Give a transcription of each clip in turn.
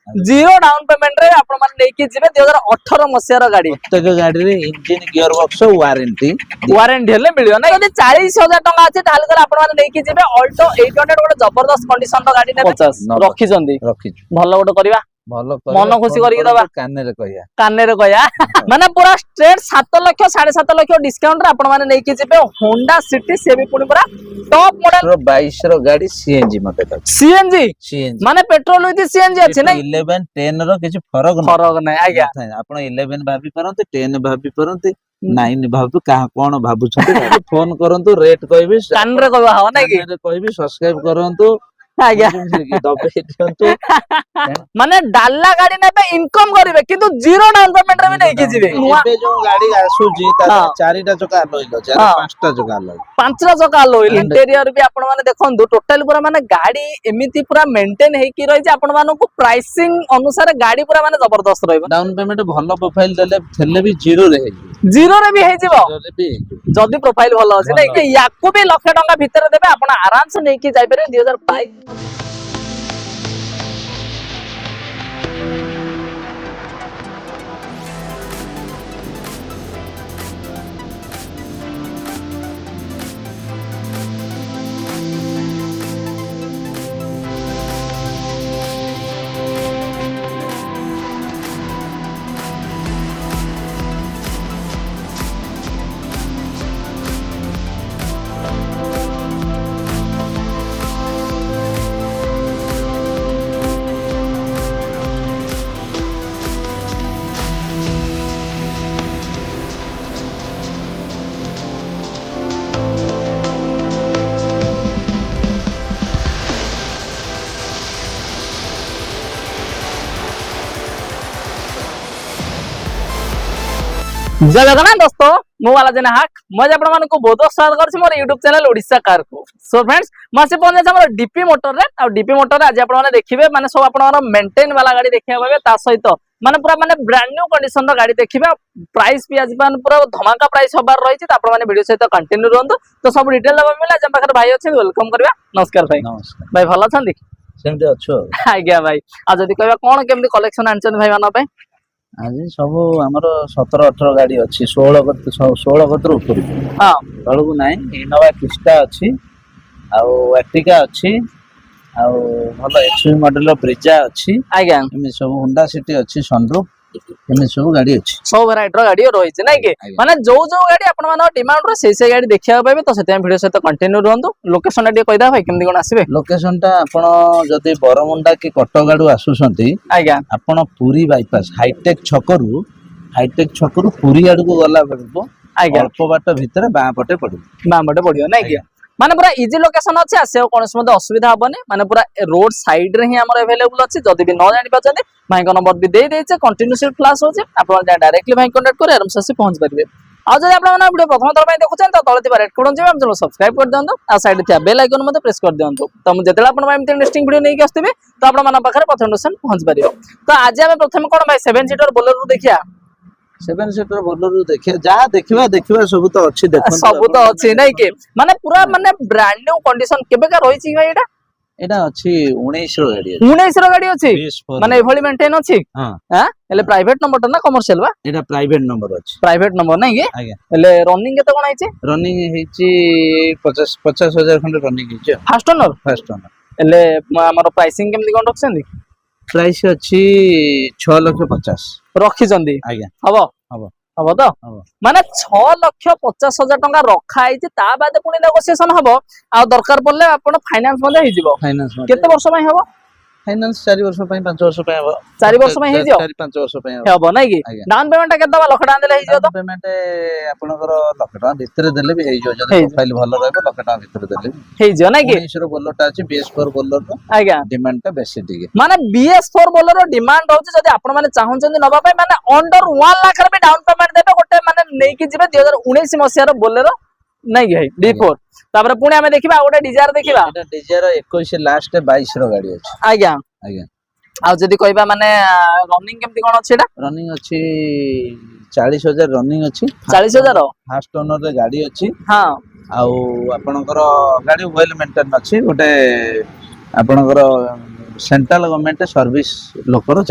zero down payment रे आपण माने लेके जिवे 2018 मसियार गाड़ी प्रत्येक गाड़ी रे इंजन गियर बॉक्स वारंटी हेले मिलियो ना यदि 40,000 टका अछि ताले तर आपण माने लेके जिवे ऑल्टो 800 गोटे जबरदस्त कंडीशन रो गाड़ी ने 50 रखी जंदी भलो गोटे करबा भलो मन खुशी करी दबा काने रे कहया माने पूरा स्ट्रेट 7 लाख 7.5 लाख डिस्काउंट रे आपण माने लेके जिवे होंडा सिटी से भी पुनी पूरा टॉप मॉडल 22 रो गाड़ी सीएनजी मते सीएनजी माने पेट्रोल विथ सीएनजी अछि नै 11 10 रो किछ फरक नै आज्ञा आपण 11 भाबी परंतु 10 भाबी परंतु 9 भाबु का कोन भाबु छथि फोन करंतु रेट कहबी कान रे कहबा हो नै कि कहबी सब्सक्राइब करंतु आज्ञा दबे दियंतु माने डाला गाड़ी नेबे इनकम करिवे किंतु जीरो डाउन पेमेंट रे भी नै कि जिवे एबे जो गाड़ी आसुजी ता चारिटा चका लइलो चार पांचटा चका लइलो पांचटा चका लइलो इंटीरियर भी आपण माने देखंतु टोटल पूरा माने गाड़ी एमिति पूरा मेंटेन हे कि रहि जे आपण मानो को प्राइसिंग अनुसार गाड़ी पूरा माने जबरदस्त रहइबो डाउन पेमेंट भलो प्रोफाइल देले थेले भी जीरो रे जीरो रे भी हे जिवो जदी प्रोफाइल भलो अछि नै कि याकू भी लाख टका भीतर देबे आपण आराम से नै कि जाय पारे 2022 जय जगन्नाथ दोस्तों मु वाला जना हाक मज आपण मानको बहुत स्वागत करछि मोर YouTube चैनल ओडिसा कार को सो फ्रेंड्स मासे पहुंचे हमर डीपी मोटर रे आ डीपी मोटर रे आज आपण माने देखिबे माने सब आपण माने मेंटेन वाला गाड़ी देखिया पाबे ता सहित माने पूरा माने ब्रांड न्यू कंडीशन रो गाड़ी देखिबे प्राइस भी आज पान पूरा धमाका प्राइस होबार रही छि त आपण माने वीडियो सहित कंटिन्यू रहंतु तो सब डिटेल लेबा मिला जम पाखर भाई अछि वेलकम करबा नमस्कार भाई भलो छथि सेमते अछो आज्ञा भाई आ जदी कहबा कोन केमदी कलेक्शन आनछन भाई मानो पे आज सब हमर 17 18 गाड़ी अछि 16 कतर ऊपर हां तळगु नाही इनोवा क्रिस्टा अछि आ एक्टिका अछि आ भलो एक्सयू मॉडल रो ब्रिजा अछि आज्ञा एमे सब होंडा सिटी अछि सनरूफ एमे सब गाड़ी अछि सब वैरायटी रो गाड़ी रही छै नै कि माने जो गाड़ी आपण मानो डिमांड रो से गाड़ी देखिया पाबे तो सेते वीडियो सहित कंटिन्यू रहंतु लोकेशन डी कहिदा भाई केमदी कोन आसीबे लोकेशन टा आपण जदी बरमुंडा की कटगाडू आसुसंती आज्ञा आपण पुरी बाईपास हाईटेक छकरू पुरी आडू को गला बेलको आज्ञा अल्प बाट भितर बां पटे पड़ियो नै कि माने पूरा इजी लोकेशन अछि आसे कोनस मध्ये असुविधा हबनी माने पूरा रोड साइड रे ही हमर अवेलेबल अछि जदी भी न जानि पाछन भाई को नंबर भी दे देछे कंटीन्यूअस क्लास होचे आपण डायरेक्टली भाई कांटेक्ट करे आराम से पहुंच परिबे आ जदी आपण माने वीडियो प्रथम तोर भाई देखुछन तो तळे थिबा रेड कोडन जेबे हम सब्सक्राइब कर दियंतु आ साइड थिया बेल आइकन मध्ये प्रेस कर दियंतु तो हम जेतेला आपण भाई इंटरेस्टिंग वीडियो नै कि आस्थिबे तो आपण माने पाखरे प्रथम नोटिफिकेशन पहुंच परिबो तो आज हम प्रथम कोन भाई 7 सीटर बोलेरो देखिया 7 सीटर बोलेरो देखिया जा देखिबा सब तो अछि देखन सब तो अछि नै कि माने पूरा माने ब्रांड न्यू कंडीशन केबे का रही छि भाई एटा अछि 19 रो गाड़ी 19 रो गाड़ी अछि माने एभली मेंटेन अछि हां हां एले प्राइवेट नंबर ना कमर्शियल बा एटा प्राइवेट नंबर अछि प्राइवेट नंबर नै कि आज्ञा एले रनिंग केते कोन आइछि रनिंग हेछि 50,000 खंड रनिंग हेछि फर्स्ट ओनर एले हमर प्राइसिंग केमदी कोन रखछन्दी प्राइस अछि 6,50,000 रखि जंदी आज्ञा हबो तो माने 6,50,000 टका रखा आइछि ता बाद पुनी नेगोशिएशन हबो आ दरकार पड़ले आपण फाइनांस मध्ये हि जिवो फाइनांस केते वर्ष पय हबो फाइनांस 4 वर्ष पय 5 वर्ष पय हबो 4 वर्ष पय हि जिवो 4-5 वर्ष पय हबो नै कि डाउन पेमेंट केते दबा लाख टका देले हि जिवो तो पेमेंट आपनकर लाख टका भीतर देले भी हि जिवो जदी प्रोफाइल भलो रहबो लाख टका भीतर देले हि जिवो नै कि 19 रो बोलरटा अछि BS4 बोलर आज्ञा डिमांड ता बेसी दिगे माने BS4 बोलर डिमांड होछि जदी आपण माने चाहउछन नबा पय माने अंडर 1 लाख रे भी डाउन पेमेंट देबे गोटे माने नै कि जिबे 2019 मसिया रो बोलेरो नै कि D4 तापर पुणी हमें देखिबा गोटे डिजायर देखिबा एटा डिजायर 21 लास्ट 22 रो गाड़ी अछि आज्ञा आ जदी कहबा माने रनिंग केमती कोन अछि एटा रनिंग अछि 40,000 रनिंग अछि 40,000 फर्स्ट ओनर रे गाड़ी अछि हां आ आपनकर गाड़ी वेल मेंटेन अछि गोटे आपनकर सेंट्रल गवर्नमेंट सर्विस लोकर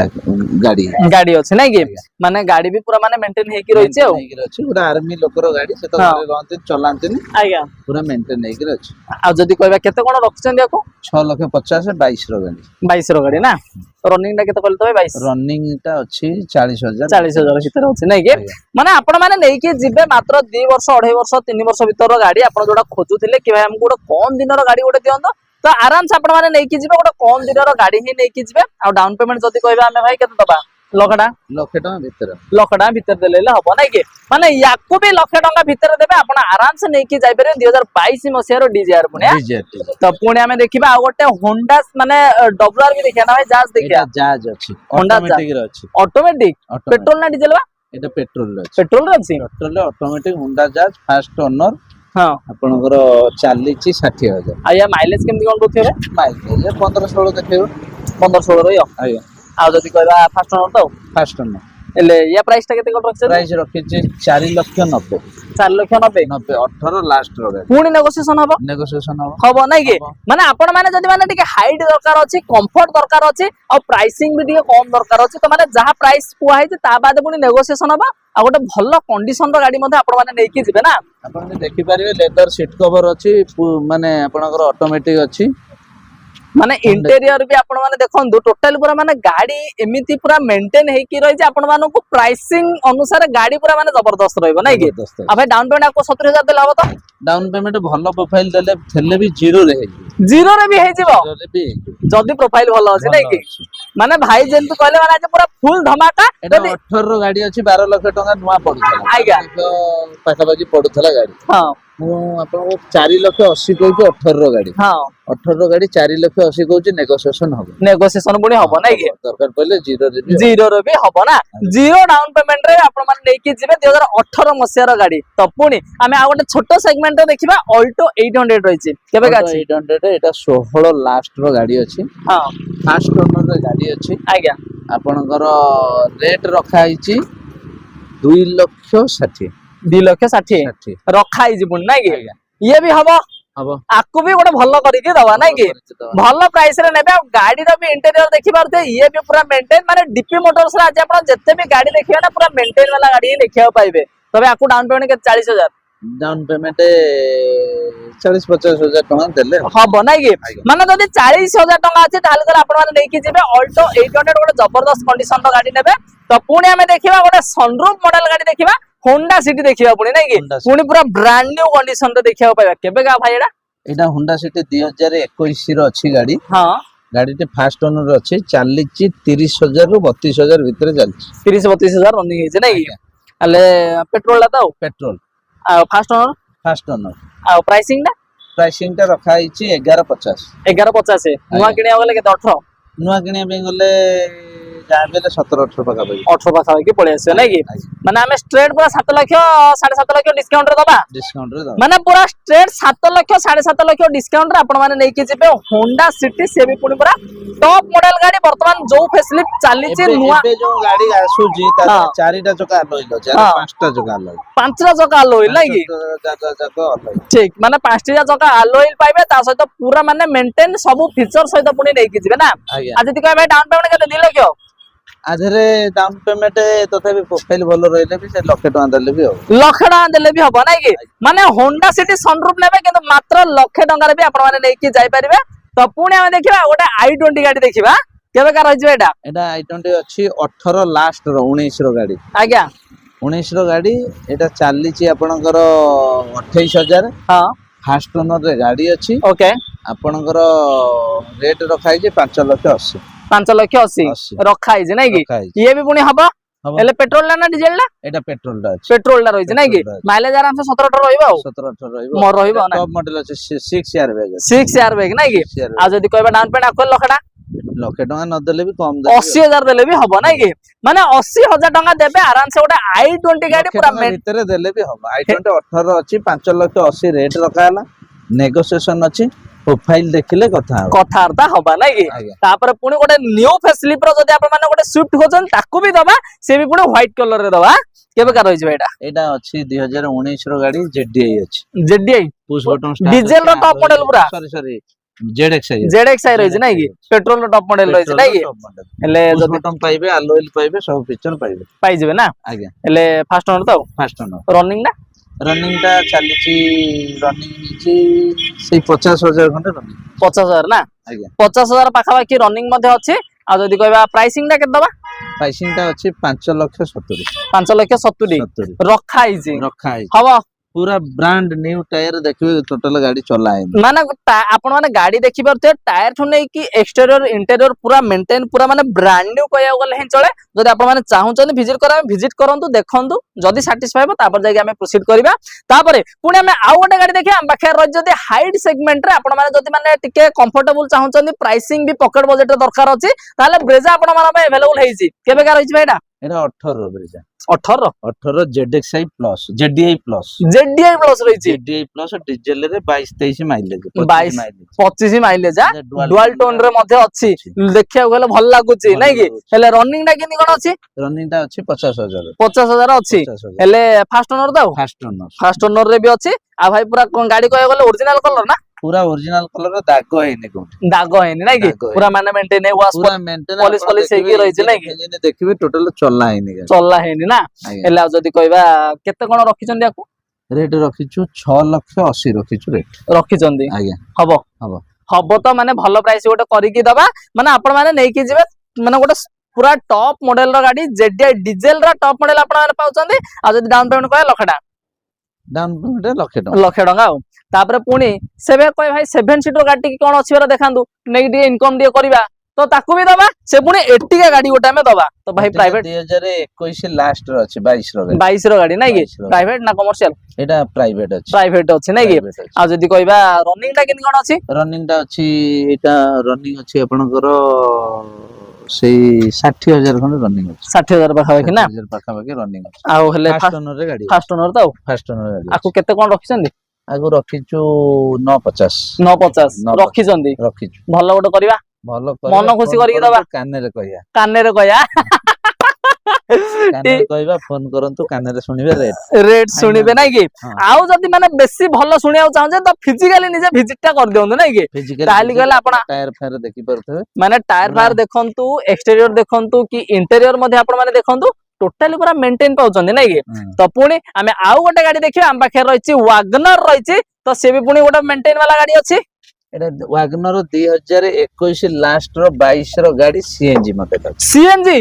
गाड़ी गाड़ी अछि नै कि माने गाड़ी भी पूरा माने मेंटेन हे कि रहिছে गोटे आर्मी लोकर गाड़ी से तो घरे रहते चलाते आज्ञा पूरा मेंटेन हे कि अछि आ जदी कहबा केते कोन रखछन याको 6,50,000 22 रो गाड़ी 22 रो गाड़ी ना रनिंग टा केते कहले तबे 22 रनिंग टा अछि 40,000 40,000 भीतर अछि नै कि माने आपण माने नै कि जिबे मात्र 2 वर्ष 2.5 वर्ष 3 वर्ष भीतर गाड़ी आपण जोडा खोजुथिले कि भाई हमको गोटे कम दिन रो गाड़ी गोटे दियंतो तो आराम से आपण माने नै कि जिबे गोटे कम दिन रो गाड़ी ही नै कि जिबे आ डाउन पेमेंट जदी कहबा हमें भाई केते दबा लखडा लखडा भीतर देले हबो नै कि माने याकू भी लक्ष टंका भीतर देबे आपण आराम से नै कि जाय पारे 2022 मसिया रो डीजेआर पुणे तो पुणे हमें देखिबा आ गोटे होंडा माने डब्ल्यूआर भी देखिया ना भाई जहाज देखिया जहाज अछि होंडा ऑटोमेटिक रो अछि ऑटोमेटिक पेट्रोल ना डीजल बा एटा पेट्रोल रो अछि पेट्रोल रो अछि पेट्रोल ऑटोमेटिक होंडा जहाज फर्स्ट ओनर हां आपनकर चालीची 60,000 आ या माइलेज केमति कोन दोथिबे माइलेज 15-16 देखियो 15-16 रहियो आयो आ जदी कहबा फास्ट ओनर तो फर्स्ट ओनर एले या प्राइस टा केते कोन रखछ प्राइस रखिछि 4,90,000 4,90,000 18 लास्ट रो गाड़ी पुणी नेगोशिएशन हबो हबो नै कि माने आपण माने जदी माने टिके हाइट दरकार अछि कंफर्ट दरकार अछि और प्राइसिंग भी टिके कम दरकार अछि तो माने जहा प्राइस कुआ है ता बाद पुणी नेगोशिएशन हबो आ गोटे भलो कंडीशन रो गाड़ी मध्ये आपण माने नै कि जिबे ना आपण देखि पारिबे लेदर सीट कवर अछि माने आपनकर ऑटोमेटिक अछि माने इंटीरियर भी आपण माने देखंदु टोटल पूरा माने गाड़ी एमिति पूरा मेंटेन हे कि रहि जे आपण मानो को प्राइसिंग अनुसार गाड़ी पूरा माने जबरदस्त रहइबो नै कि आ भाई डाउन पेमेंट आपको 70,000 देला हबो तो डाउन पेमेंट भलो प्रोफाइल देले थेले भी जीरो रे हे जीरो रे भी हे जिवो जदी प्रोफाइल भलो अछि नै कि माने भाई जेंतु कहले माने आज पूरा फुल धमाका एटा 18 रो गाड़ी अछि 12 लाख टका नुवा पडुथला आज्ञा पाखा बाजी पडुथला गाड़ी हां मु आपन 4,80,000 कहू 18 रो गाड़ी हां 18 रो गाड़ी 4,80,000 कहू नेगोशिएशन हबो नेगोशिएशन बुनी हबो नै कि दरकार पले जीरो रे भी हबो ना जीरो डाउन पेमेंट रे आपण माने नै कि जिबे 2018 मसिया रो गाड़ी तो पुनी हमें आ गोटे छोटो सेगमेंट रे देखिबा ऑल्टो 800 रहिछि केबे गाछि 800 एटा 16 लास्ट रो गाड़ी अछि हां फर्स्ट ओनर रे गाड़ी अछि आज्ञा आपनकर रेट रखा आइछि 2,60,000 2,60,000 रखा आइछि बुन नै कि ये भी हबो आकु भी गोटे भलो करिके दवा नै कि भलो प्राइस रे नेबे गाड़ी रो भी इंटीरियर देखि पारते ये भी पूरा मेंटेन माने डीपी मोटर्स रे आज आपण जत्ते भी गाड़ी देखिबा ना पूरा मेंटेन वाला गाड़ी ही देखिया पाइबे तबे आकु डाउन पेमेंट के 40,000 डाउन पेमेंट 40-50,000 टका देले हबो नै कि माने जदी 40,000 टका अछि ताले तर आपण माने नै कि जेबे ऑल्टो 800 गोटे जबरदस्त कंडीशन रो गाड़ी नेबे तो पुणी हमें देखिबा गोटे सनरूफ मॉडल गाड़ी देखिबा होंडा सिटी देखिबा पुणी नै कि पुणी पूरा ब्रांड न्यू कंडीशन रे देखिबा पाइबा केबे का भाई एटा होंडा सिटी 2021 रो अछि गाड़ी हां गाड़ी ते फर्स्ट ओनर अछि चालीची 30,000 रु 32,000 भीतर चलछि 30-32,000 रनिंग हे जे नै कि अले पेट्रोल ला तो पेट्रोल आ फर्स्ट ओनर आ प्राइसिंग टा रखा आइछि 1150 नुवा किनिया गले के 18 नुवा किनिया पे गले जाबेले 17-18 पाका भाई 18 पाका भाई के पळे आसे नै कि माने हमें स्ट्रेट पूरा 7 लाख 7.5 लाख डिस्काउंट रे दबा माने पूरा स्ट्रेट 7 लाख 7.5 लाख डिस्काउंट रे आपण माने नै कि जेबे होंडा सिटी से भी पुनी पूरा टॉप मॉडल गाड़ी वर्तमान जो फेसलिफ्ट चाली छि नुवा एबे जो गाड़ी आसुजी ता चारिटा चका लइलो चार पांचटा चका लइ पांचटा चका लइ नै कि ठीक माने पांचटा चका अलॉय पाइबे ता सहित पूरा माने मेंटेन सब फीचर सहित पुनी नै कि जिबे ना आज जति कहबे डाउन पेमेंट केते 2 लाख आधरे डाउन पेमेंट तथापि प्रोफाइल भलो रहिले भी से लाख टका देले भी हो लाख टका देले भी हबो नै कि माने होंडा सिटी सनरूफ नेबे किंतु मात्र लाख टका रे भी आपण माने नै कि जाय परिबे तो पुणी हम देखिबा गोटे i20 गाड़ी देखिबा केबे का रहि जे एटा i20 अछि 18 लास्ट रो 19 रो गाड़ी आज्ञा 19 रो गाड़ी एटा चाली छि आपनकर 28,000 हां फर्स्ट ओनर रे गाड़ी अछि ओके आपनकर रेट रखाइ जे 5,80,000 5,80,000 रखा है जे नै कि ये भी पुणी हबो एले पेट्रोल ला ना डीजल ला एटा पेट्रोल ला अछि पेट्रोल ला रहि जे नै कि माइलेज आराम से 17-18 रहइबो 17-18 रहइबो मोर रहइबो ना टॉप मॉडल अछि 6 एयर बैग 6 एयर बैग नै कि आ जदी कहबा डाउन पेमेंट आको लखडा लाख टका न देले भी कम दे 80,000 देले भी हबो नै कि माने 80,000 टका देबे आराम से गोटे i20 गाड़ी पूरा भीतर देले भी हबो i20 18 अछि 5,80,000 रेट रखाला नेगोशिएशन अछि प्रोफाइल देखिले कथार्ता हबा नै कि तापर पुणी गोटे न्यू फेसलिफ्ट रो जदी आपण माने गोटे स्विफ्ट खोजन ताकू भी दबा से भी पुणी व्हाइट कलर रे दबा केबे का रहि जे एटा अछि 2019 रो गाड़ी जेडीआई अछि ZDI push button start diesel रो टॉप मॉडल पूरा सॉरी ZXi ZXi ରହିଛି ନାଇଁ କି पेट्रोल टॉप मॉडल ରହିଛି ନାଇଁ କି ହେଲେ ଯଦି बटन पाइबे अलोइल पाइबे सब फीचर पाइबे पाइजिबे ना आज्ञा हेले फास्ट ओनर तो फास्ट ओनर रनिंग ना रनिंग टा चलीची रनिंग ची से 50,000 खंडे रनिंग 50,000 ना आज्ञा 50,000 पाखापाखि रनिंग मध्ये अछि आ जदी कहबा प्राइसिंग टा केते दबा प्राइसिंग टा अछि 5,70,000 5,70,000 रखा आइछि रखा है हबो पूरा ब्रांड न्यू टायर देखिबे टोटल गाड़ी चला है माने आपण माने गाड़ी देखि परते टायर ठु नै कि एक्सटीरियर इंटीरियर पूरा मेंटेन पूरा माने ब्रांड न्यू कहया गले हे चले जदी आपण माने चाहुचन विजिट करंतु देखंतु जदी सैटिस्फाई हो तापर जाके हमें प्रोसीड करिबा तापर पुणी हमें आउ गोटे गाड़ी देखिया हम पाखे रह जदी हाइट सेगमेंट रे आपण माने जदी माने टिके कंफर्टेबल चाहुचन प्राइसिंग भी पॉकेट बजट रे दरकार अछि ताले ब्रेजा आपण माने अवेलेबल हेछि केबे का रहिछि भाईडा एटा 18 Brezza 18 ZXi plus ZDI plus ZDI plus रहिछि ZDI प्लस डीजल रे 22-23 माइलेज 22 25 माइलेज आ डुअल टोन रे मध्ये अछि देखिया गले भल लागुछि नै कि हेले रनिंग टा किनि कोन अछि रनिंग टा अछि 50,000 अछि हेले फास्ट ओनर दाउ फास्ट ओनर रे भी अछि आ भाई पूरा गाड़ी कहया गले ओरिजिनल कलर ना पूरा ओरिजिनल कलर दाग हैनी कोठी दाग हैनी नै कि पूरा माने मेंटेन वाश पूरा मेंटेन पॉलिश हेकी रहिछि नै कि इंजन देखिबे टोटल चला हैनी चला हैनी ना हेले आ जदी कहबा केते कोन रखिचंदी आकु रेट रखिछु 6,80,000 रखिछु रेट रखिचंदी आज्ञा हबो हबो हबो तो माने भलो प्राइस गोटे करिकि दबा माने आपण माने नै कि जिवे माने गोटे पूरा टॉप मॉडल रो गाड़ी ZDI डीजल रा टॉप मॉडल आपण माने पाउचंदी आ जदी डाउन पेमेंट कहया लखडा डाउन पेमेंट लक्ष टंका तापर पुणी सेबे कय भाई 7 सीटर गाड़ी की कोन अछि देखांतु नै कि इनकम दिए करबा तो ताकू भी दबा से पुणी 80 का गाड़ी गोटा में दबा तो भाई प्राइवेट 2021 लास्ट रो अछि 22 रो गाड़ी नै कि प्राइवेट ना कमर्शियल एटा प्राइवेट अछि नै कि आ जदी कहबा रनिंग टा किन कोन अछि रनिंग टा अछि एटा रनिंग अछि आपनकर सेई 60,000 खंड रनिंग अछि 60,000 पाखा ना 60,000 पाखा पाखी रनिंग अछि आ हेले फास्ट ओनर रे गाड़ी फास्ट ओनर तो फास्ट ओनर गाड़ी आकु केते कोन रखिसंदी आगु रखिछु 950 रखिसंदी रखिछु भलो गोटे करबा भलो मन खुशी करिक दबा काने रे कहया काने कहबा फोन करंतु काने रे सुनिबे रेट सुनिबे नै कि आउ जदी माने बेसी भलो सुनियाउ चाहजे तो फिजिकली निजे विजिट टा कर दियंतु नै कि ताली गले आपण टायर फेर देखि परथे माने टायर फायर देखंतु एक्सटीरियर देखंतु कि इंटीरियर मध्ये आपण माने देखंतु टोटली पूरा मेंटेन पाउचंदी नै कि तो पुणी हमें आउ गोटे गाड़ी देखियो हम पाखे रहिछि वागनर रहिछि तो से भी पुणी गोटे मेंटेन वाला गाड़ी अछि एटा वागनर 2021 लास्ट रो 22 रो गाड़ी सीएनजी मते सीएनजी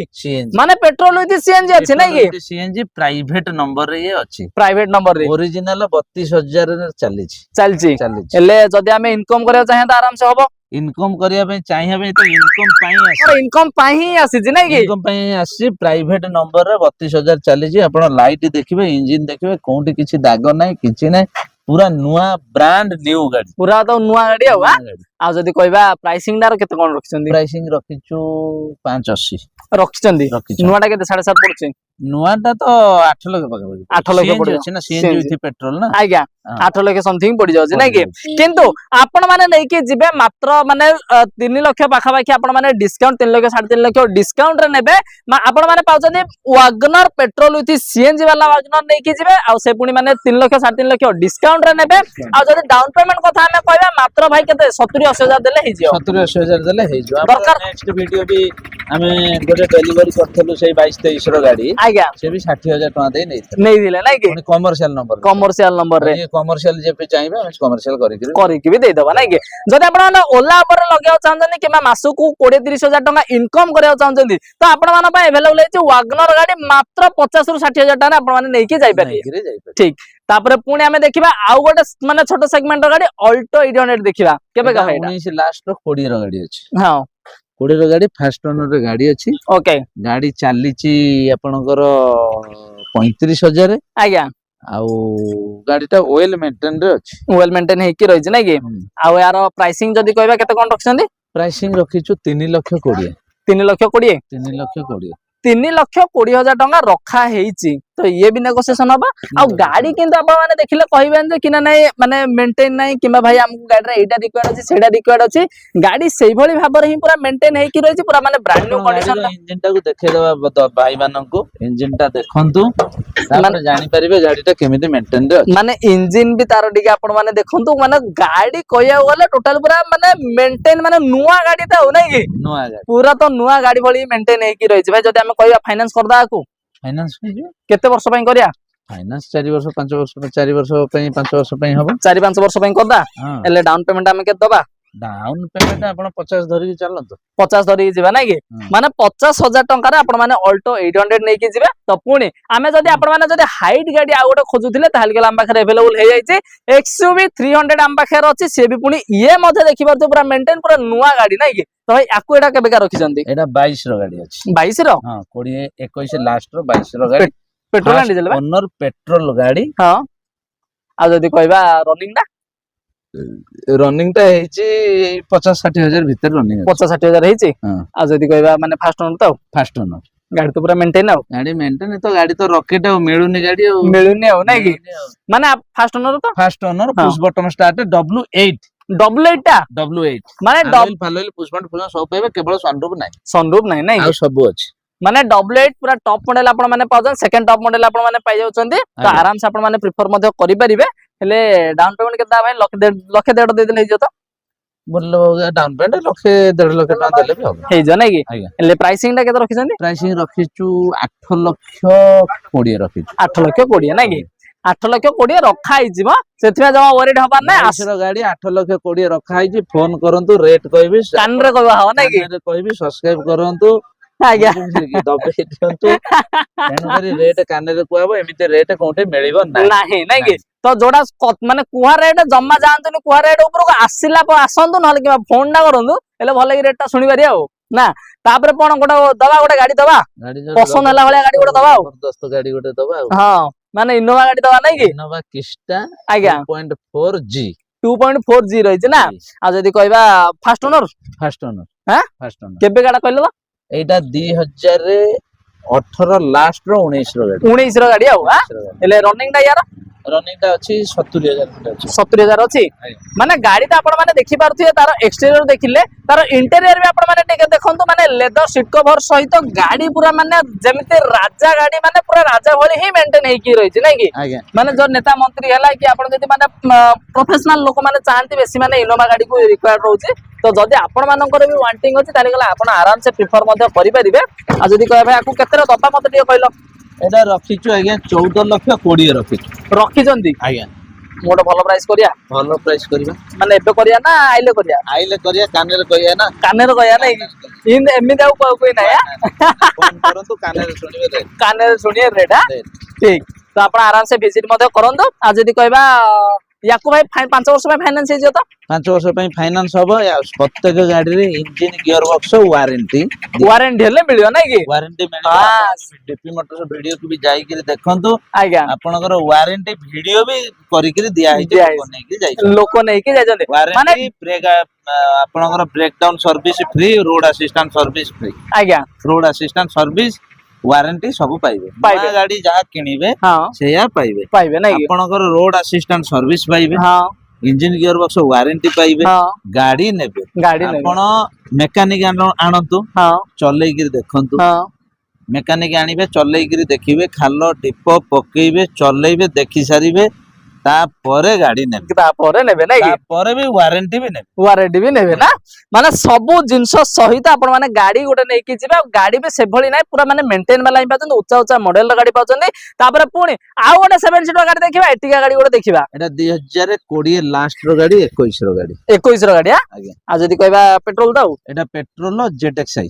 माने पेट्रोल विथ सीएनजी अछि नै कि सीएनजी प्राइवेट नंबर रे ये अछि प्राइवेट नंबर रे ओरिजिनल 32,000 रे चलछि एले जदी हमें इनकम करिया चाहे त आराम से होबो इनकम करिया पे चाहिए पे तो इनकम पाई आसी और इनकम पाई ही आसी जी नै कि इनकम पाई आसी प्राइवेट नंबर रे 32,000 चली जी आपण लाइट देखिबे इंजन देखिबे कोंटी किछि दाग नै किछि नै पूरा नुआ ब्रांड न्यू गाड़ी पूरा तो नुआ गाड़ी आ जदी कहबा प्राइसिंग डार केते कोन रखिसंदी प्राइसिंग रखिछु 580 रखिसंदी नुआ टा केते 7.5 पड़छि नुआ टा तो 8 लाख पका 8 लाख पड़छि अछि ना सीएनजी विथ पेट्रोल ना आज्ञा 8 लाख समथिंग पड़ी जाउछि नै कि किंतु आपण माने नै कि जिबे मात्र माने 3 लाख पाखा पाखी आपण माने डिस्काउंट 3 लाख 3.5 लाख डिस्काउंट रे नेबे आपण माने पाउछनी वागनर पेट्रोल विथ सीएनजी वाला वागनर नै कि जिबे आ से पुनी माने 3 लाख 3.5 लाख डिस्काउंट रे नेबे आ जदी डाउन पेमेंट कथा हमें कहबा मात्र भाई केते 70-80,000 देले हे जियो 70-80,000 देले हे जियो दरकार नेक्स्ट वीडियो भी हमें गोटे डिलीवरी करथलु सेई 22-23 रो गाड़ी आज्ञा से भी 60,000 टका दे नै दिले नै कि कमर्शियल नंबर रे ये कमर्शियल जे पे चाहिबे हम कमर्शियल करिकि भी दे दबा नै कि जदी आपण ओला पर लगाव चाहछन कि मासु को 20-30,000 टका इनकम करया चाहछन तो आपण माने पय अवेलेबल है वागनर गाड़ी मात्र 50 ରୁ 60,000 टका आपण माने नै कि जाई पारे ठीक तापर पुणी हमें देखिबा आउ गोटे माने छोटो सेगमेंट गाड़ी अल्टो 800 देखिबा केबे का हैडा 19 लास्ट रो 20 रो गाड़ी अछि हां 20 रो गाड़ी फास्ट ओनर रे गाड़ी अछि ओके गाड़ी चलीची आपनकर 35,000 आज्ञा आउ गाड़ीटा वेल मेंटेन रे अछि वेल मेंटेन हे कि रहिज नै कि आउ यार प्राइसिंग जदी कहबा केते कोन रखछंदी प्राइसिंग रखिछु 3 लाख 20 3 लाख 20 3 लाख 20 3,20,000 टका रखा हेइची तो ये भी नेगोशिएशन हबा आ गाड़ी किंतु आपण माने देखिले कहबेन जे किना नै माने मेंटेन नै किबा भाई हमको गाड़ी रे एटा रिक्वायर्ड अछि सेडा रिक्वायर्ड अछि गाड़ी सेही भली भाबर ही पूरा मेंटेन हे कि रहि पूरा माने ब्रांड न्यू कंडीशन इंजन टाକୁ ଦେଖେଇ ଦବା भाई माननकु इंजन टा देखंतु तापर जानि परिबे गाडीटा केमिति मेंटेन रे अछि माने इंजन भी तार टिके आपण माने देखंतु माने गाड़ी कहया गले टोटल पूरा माने मेंटेन माने नुवा गाड़ी ता हो नै कि नुवा गाडी पूरा तो नुवा गाड़ी भली मेंटेन हे कि रहि भाई जदी हम कहया फाइनेंस कर दाकू फाइनांस हो केते वर्ष पई करिया फाइनांस 4 वर्ष 5 वर्ष 4 वर्ष पई 5 वर्ष पई हबो 4-5 वर्ष पई करदा एले डाउन पेमेंट हम के दबा डाउन पेमेंट आपण 50 धरि के चलंतो 50 धरि जिबा नै कि माने 50,000 टंका रे आपण माने ऑल्टो 800 नै कि जिबा तो पुणी आमे जदी आपण माने जदी हाइट गाड़ी आ गोटे खोजुथिले ताल गेला हम पाखरे अवेलेबल हे जाईचे एक्सयूवी 300 हम पाखरे अछि से भी पुणी ये मध्ये देखि परतो पूरा मेंटेन पूरा नुवा गाड़ी नै कि तो भाई आकु एटा केबे का रखि जंदी एटा 22 रो गाड़ी अछि 22 रो हां 20 21 लास्ट रो 22 रो गाड़ी पेट्रोल एंड डीजल बा ओनर पेट्रोल गाड़ी हां आ जदी कहबा रनिंग ना रनिंग टा हेची 50-60 हजार भीतर रनिंग 50-60 हजार हेची हां आ जदी कहबा माने फास्ट ओनर तो फास्ट ओनर गाड़ी तो पूरा मेंटेन आ गाड़ी मेंटेन तो गाड़ी तो रॉकेट आ मिलुनी गाड़ी आ मिलुनी आ नै कि माने फास्ट ओनर तो fast owner push button start W8 W8 टा W8 माने डबल फालोइल पुश बटन पुश सब पाइबे केवल सनरूफ नहीं नै आ सब अछि माने W8 पूरा टॉप मॉडल आपण माने पाउछन सेकंड टॉप मॉडल आपण माने पाइ जाउछन्ती तो आराम से आपण माने प्रेफर मध्ये करि परिबे हेले डाउन पेमेंट केता भाई लाख डेढ़ दे देले हिजो तो बोललो डाउन पेमेंट लाख 1.5 लाख टका देले भी होबो हे जो नै कि हेले प्राइसिंग टा केते रखिसन्ती प्राइसिंग रखिचु 8 लाख 20 रखिचु 8 लाख 20 नै कि 8 लाख 20 रखा हि जिवो सेथिया जमा वरीड हबा नै आसरो गाड़ी 8 लाख 20 रखा हि जी फोन करंतु रेट कहबी कान रे कहबा हो नै कि कहबी सब्सक्राइब करंतु आज्ञा दबे दियंतु तेनु करी रेट काने रे कहबो एमिते रेट कोठे मिलिबो नाही नै कि तो जोडा माने कुहा रेट जम्मा जानतुनी कुहा रेट ऊपर को आसिला आसंतु नहले कि फोन ना करंतु एले भले कि रेट ता सुनि पारिया हो ना तापर कोन गोटा दबा गोटा गाड़ी दबा पसंद हला भले गाड़ी गोटा दबा जबरदस्त गाड़ी गोटे दबा हां माने इनोवा गाड़ी दबा नै कि इनोवा क्रिस्टा आज्ञा 2.4G 2.4G रहिछ ना आ जदी कहबा फास्ट ओनर हां फास्ट ओनर केबे गाडा कहलो एटा 2018 लास्ट रो 19 रो गाड़ी 19 रो गाड़ी आ एले रनिंग टा यार रनिंग टा अछि 70000 फुट अछि 70000 अछि माने गाड़ी ता आपण माने देखि पारथि तार एक्सटीरियर देखिले तार इंटीरियर भी आपण माने टिके देखंतु माने लेदर सीट कवर सहित गाड़ी पूरा माने जेमिते राजा गाड़ी माने पूरा राजा भली ही मेंटेन हे की रहिछि नै कि माने जो नेता मंत्री हला कि आपण जति माने प्रोफेशनल लोक माने चाहंती बेसी माने इनोवा गाड़ी को रिक्वायर्ड रहउछि तो जदी आपण मानकर भी वांटिंग अछि ताले गला आपण आराम से प्रेफर मध्ये करि परिबे आ जदी कहबे भाई आकु केते दबा मते टिके कहलो एटा रखिचु आज्ञा 14 लाख 20 रखिचु रखिजंती आज्ञा मोटा भलो प्राइस करिया भलो प्राइस करबा माने एबे करिया ना आइले करिया काने रे कहिया ना काने रे कहिया नै इन एमि दाउ कोइ नै फोन करंतु काने रे सुनिबे रे काने रे सुनिए रेट ठीक तो आपण आराम से विजिट मध्ये करंतु आ जदी कहबा याकु भाई 5 वर्ष में फाइनेंस हे जतो 5 वर्ष पई फाइनेंस होबो या प्रत्येक गाड़ी रे इंजन गियर बॉक्स वारंटी हेले मिलियो नै कि वारंटी मिलियो डीपी मोटर्स वीडियो को भी जाई के देखंतु आज्ञा आपनकर वारंटी वीडियो भी करि के दिया है लोक नै के जाई लोक नै के जाय जंदे वारंटी ब्रेक आपनकर breakdown service free road assistant service free आज्ञा रोड असिस्टेंट सर्विस वारंटी सब पाइबे गाड़ी जहा किनिबे सेया पाइबे नै आपनकर रोड असिस्टेंट सर्विस पाइबे हां इंजन गियर बॉक्स वारंटी पाइबे गाड़ी नेबे आपण मेकानिक आनंतु चलै गिर देखंतु मेकानिक आनिबे चलै गिर देखिबे खालो टिप पकेइबे चलैबे देखि सारिबे तापरे गाड़ी नेबे तापरे नेबे नै तापरे भी वारंटी भी नेबे ना माने सबु जिंस सहित आपण माने गाड़ी गोटे नै कि जिबा गाड़ी भी से भली नै पूरा माने मेंटेन वाला ही पाछन ऊंचा मॉडल रा गाड़ी पाछन तापरे पुणी आ गोटे 7 सीटर गाड़ी देखिबा एटिका गाड़ी गोटे देखिबा एटा 2020 लास्ट रो गाड़ी 21 रो गाड़ी 21 रो गाड़ी आ जदी कहबा पेट्रोल दाउ एटा पेट्रोल ZXi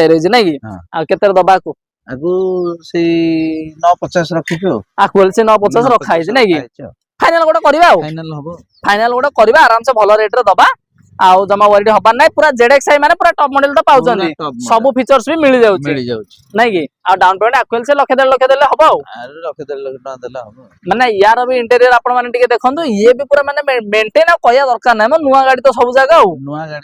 रहि नै कि आ केतर दबा को आगु से 950 रखिछु आकु से 950 रखा है नै कि फाइनल गोटे करबा फाइनल गोटे करबा आराम से भलो रेट रे दबा आउ जमा वरीड हबा नै पूरा ZXi माने पूरा टॉप मॉडल तो पाउछन सब फीचर्स भी मिल जाउछ नै कि आ डाउन पेमेंट आक्चुअल से लखे देले हबो अरे लखे देले टका देला हबो माने यार भी इंटीरियर आपण माने टिके देखंतु ये भी पूरा माने मेंटेन आ कया दरकार नै म नुवा गाड़ी तो सब जगह नुवा गाड़ी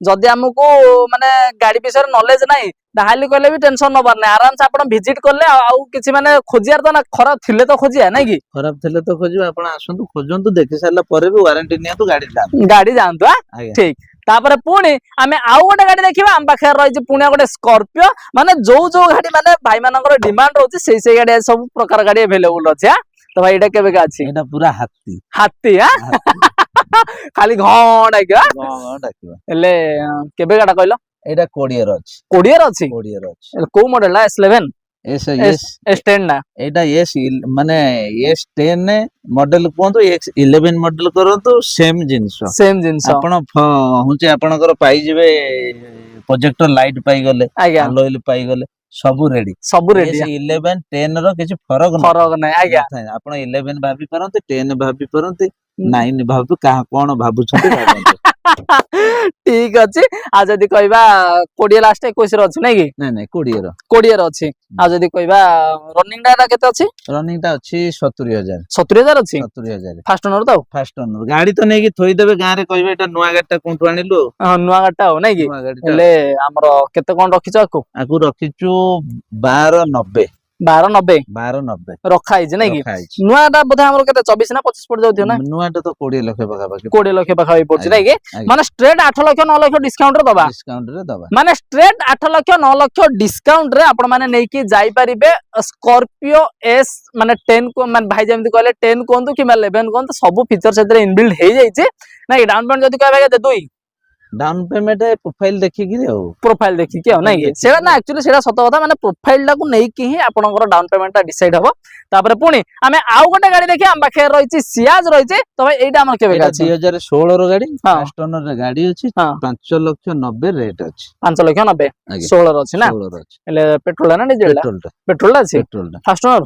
जदि हमको माने गाड़ी विषय नॉलेज नहीं ताहाली कहले भी टेंशन नबार नहीं आराम से आपण विजिट करले आउ किछि माने खोजियार तो ना खराब थिले तो खोजिया नहीं कि खराब थिले तो खोजियो आपण आसंतु खोजंतु देखि सारला परे भी वारंटी नियंतु गाड़ी जानतु ठीक तापर पुणी आमे आउ गोटे गाड़ी देखिबा हम पाखे रही पुणी गोटे स्कॉर्पियो माने जो गाड़ी माने भाई मानकर डिमांड होची से गाड़ी सब प्रकार गाड़ी अवेलेबल अछि तो भाई एटा केबे का अछि एटा पूरा हाथी हाथी खाली घण डाकिबा एले केबे गाडा कहलो एटा कोडियर अछि को मॉडल ला S11 S10 ना एटा माने S10 मॉडल कोंतो X11 मॉडल करंतु सेम जिंस आपण हुचे आपणकर पाई जेबे प्रोजेक्टर लाइट पाई गले अलॉयल पाई गले सब रेडी 11 10 रो किछ फरक नै आज्ञा आपण 11 भाबी परंतु 10 भाबी परंतु 9 भाबी का कोन भाबु छथि ठीक अछि आ जदी कहबा कोडिया लास्ट 21 रो अछि नै कि नै कोडिया रो अछि आ जदी कहबा रनिंग डाटा केते अछि रनिंग टा अछि 70000 अछि 70000 फास्ट ओनर तो फास्ट ओनर गाड़ी तो नै कि थोई देबे गां रे कहबे एटा नुवा गाड़ी टा कोंठु आनिलु हां नुवा गाड़ी टा हो नै कि ले हमरो केते कोन रखिछ आकु रखिछु 1290 रखा है नै कि नुआटा बोधा हमरो केते 24 ना 25 पड़ जाउथियो ना नुआटा तो 20 लाख पाखा 20 लाख पाखा पड़छ नै कि माने स्ट्रेट 8 लाख 9 लाख डिस्काउंट रे दबा माने स्ट्रेट 8 लाख 9 लाख डिस्काउंट रे आपण माने नै कि जाई परिबे स्कॉर्पियो S माने 10 को माने भाई जेमति कहले 10 कोंतु कि 11 कोंतु सब फीचर सेतरे इनबिल्ट हे जाई छै नै डाउन पेमेंट जदी कहबे दे दुई डाउन पेमेंट प्रोफाइल देखि कि प्रोफाइल देखि कि नै कि सेडा ना एक्चुअली सेडा सत कथा माने प्रोफाइल ला को नै कि ही आपनकर डाउन पेमेंट ता डिसाइड हबो तापर पुनी हमें आउ गोटे गाड़ी देखि हम बाखे रहिछि सियाज रहिछि तो भाई एटा हमर केबे का 2016 रो गाड़ी फर्स्ट ओनर रे गाड़ी अछि 5,90,000 रेट अछि 5,90,000 16 रो अछि ना एले पेट्रोल ना डीजल पेट्रोल अछि फर्स्ट ओनर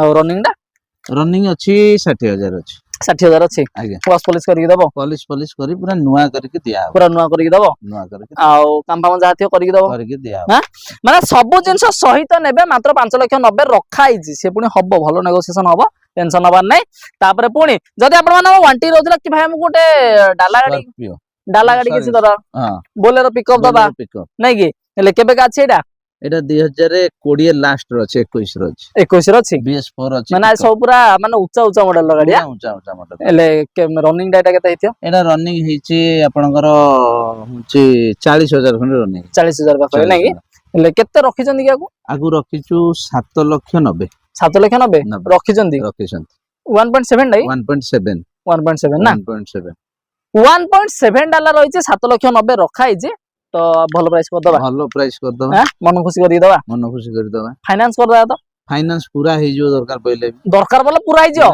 और रनिंग अछि 60,000 अछि 60,000 अछि वॉश पॉलिश करके दबो पॉलिश करी पूरा नुआ करके दिया पूरा नुआ करके दबो आउ काम फाम जाथियो करके दिया हां माने सब जिंस सहित नेबे मात्र 5,90,000 रखा आइछि से पुनी हबो भलो नेगोशिएशन हबो टेंशन नबार नै तापरे पुनी जदी आपण माने वांटी रहउतला कि भाई हम गोटे डाला गाड़ी किसी तरह हां बोलेरो पिकअप दबा नै कि ले केबे का अछि एटा एटा 2020 लास्ट रो अछि 21 रो अछि BS4 अछि माने सब पूरा माने ऊंचा मॉडल गाड़िया ऊंचा मॉडल एले रनिंग डाटा केते हितियो एटा रनिंग हिची आपनकर हुची 40,000 खंड रनिंग 40,000 का नै कि एले केते रखिचंदी कि आगु रखिचु 7,90,000 7,90,000 रखिचंदी 1.7 नै 1.7 ना 1.7 डॉलर रहिছে 7,90,000 रखा हिचे तो भलो प्राइस कर दबा मन खुशी कर दबा फाइनेंस कर दबा तो फाइनेंस पूरा हे जो दरकार बोले पूरा हे जो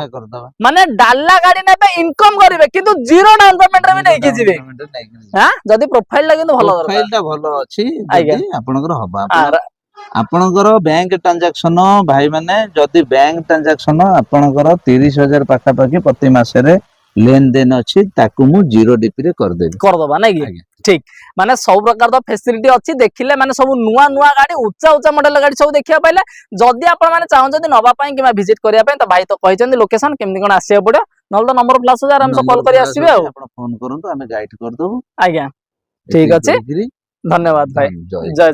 माने डाला गाड़ी नेबे इनकम करिवे किंतु जीरो डाउन पेमेंट रे भी नै कि जिवे हां जदी प्रोफाइल ला किंतु भलो प्रोफाइल ता भलो अछि जदी आपनकर हबा आपनकर बैंक ट्रांजैक्शन भाई माने जदी बैंक ट्रांजैक्शन आपनकर 30,000 पाखा पाखी प्रति मास रे लेन देन अछि ताकू मु जीरो डीपी रे कर दबा नै कि ठीक माने सब प्रकार द फैसिलिटी अछि देखिले माने सब नुआ गाड़ी ऊंचा मॉडल गाड़ी सब देखिया पाइले जदी आपण माने चाहन जदी नबा पई किमा विजिट करिया पई त भाई तो कहिचंदी लोकेशन केमदी कोन आसीया पड़ो नल तो नंबर प्लस हजार हम कॉल करी आसीबे आपण फोन करंतु हमें गाइड कर दबो आज्ञा ठीक अछि धन्यवाद भाई जय